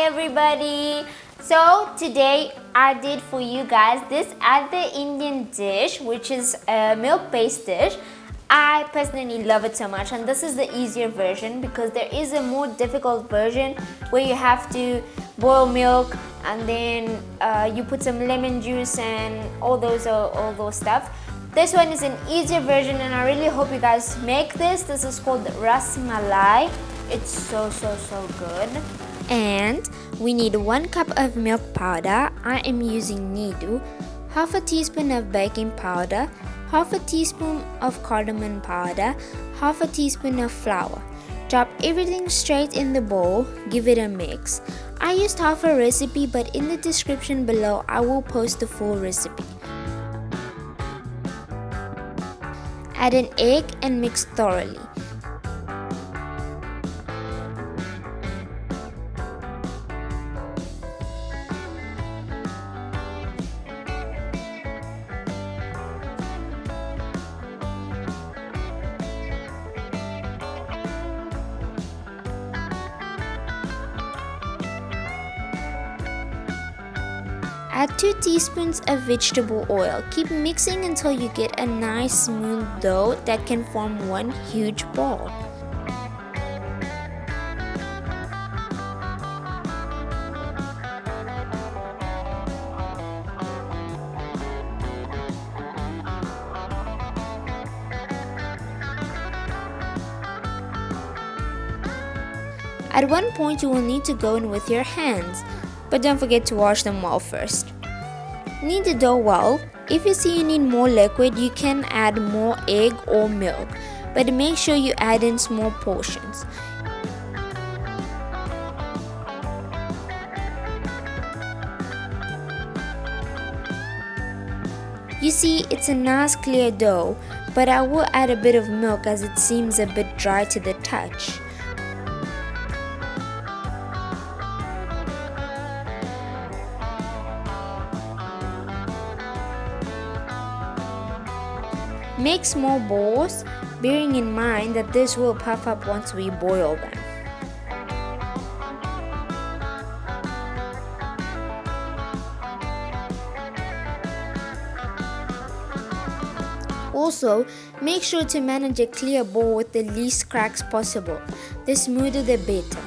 everybody. So today I did for you guys this other Indian dish, which is a milk-based dish. I personally love it so much, and this is the easier version because there is a more difficult version where you have to boil milk and then you put some lemon juice and all those stuff. This one is an easier version, and I really hope you guys make this. This is called Rasmalai. It's so good. And we need 1 cup of milk powder. I am using Nido, half a teaspoon of baking powder, half a teaspoon of cardamom powder, half a teaspoon of flour. Drop everything straight in the bowl, give it a mix. I used half a recipe, but in the description below I will post the full recipe. Add an egg and mix thoroughly. Add 2 teaspoons of vegetable oil. Keep mixing until you get a nice smooth dough that can form one huge ball. At one point you will need to go in with your hands, but don't forget to wash them well first. Knead the dough well. If you see you need more liquid, you can add more egg or milk, but make sure you add in small portions. You see, it's a nice clear dough, but I will add a bit of milk as it seems a bit dry to the touch. Make small balls, bearing in mind that this will puff up once we boil them. Also, make sure to manage a clear ball with the least cracks possible. The smoother the better.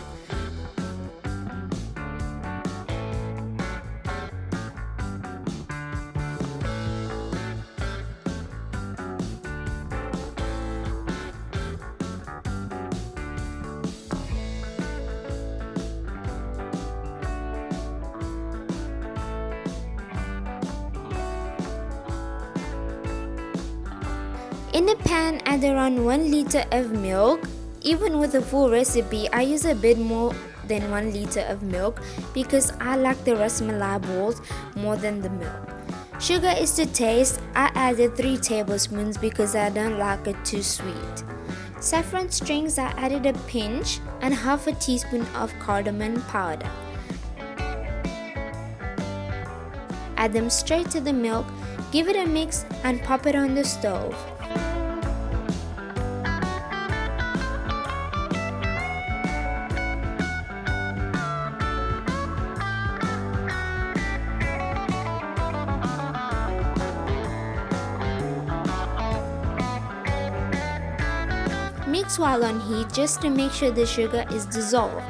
In a pan, add around 1 liter of milk. Even with a full recipe, I use a bit more than 1 liter of milk because I like the rasmalai balls more than the milk. Sugar is to taste. I added 3 tablespoons because I don't like it too sweet. Saffron strings, I added a pinch and half a teaspoon of cardamom powder. Add them straight to the milk, give it a mix and pop it on the stove. Mix while on heat just to make sure the sugar is dissolved.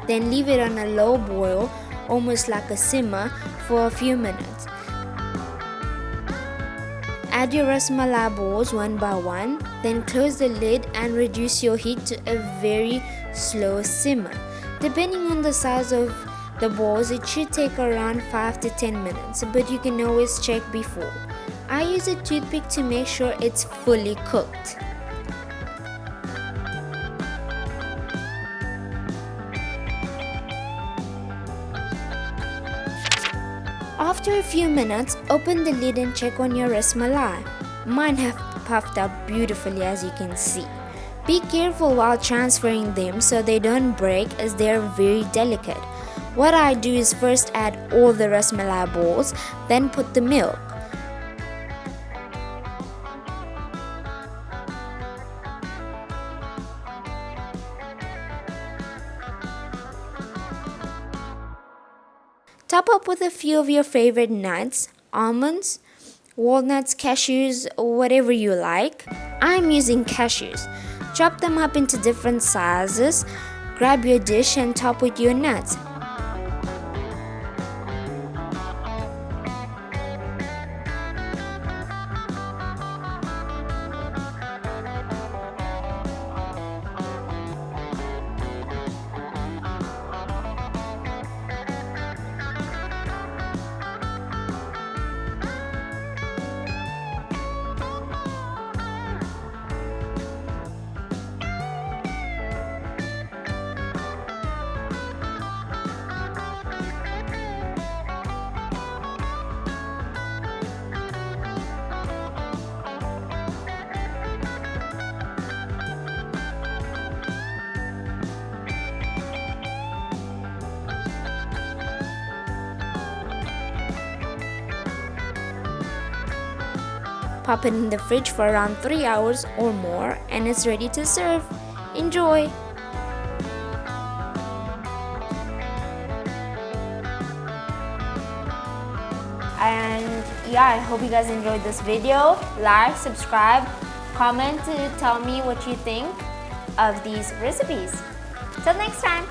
Then leave it on a low boil, almost like a simmer, for a few minutes. Add your rasmalai balls one by one, then close the lid and reduce your heat to a very slow simmer. Depending on the size of the balls, it should take around 5 to 10 minutes, but you can always check before. I use a toothpick to make sure it's fully cooked. After a few minutes, open the lid and check on your rasmalai. Mine have puffed up beautifully, as you can see. Be careful while transferring them so they don't break, as they are very delicate. What I do is first add all the rasmalai balls, then put the milk. Top up with a few of your favorite nuts, almonds, walnuts, cashews, whatever you like. I'm using cashews. Chop them up into different sizes. Grab your dish and top with your nuts. Pop it in the fridge for around 3 hours or more and it's ready to serve. Enjoy! And yeah, I hope you guys enjoyed this video. Like, subscribe, comment to tell me what you think of these recipes. Till next time!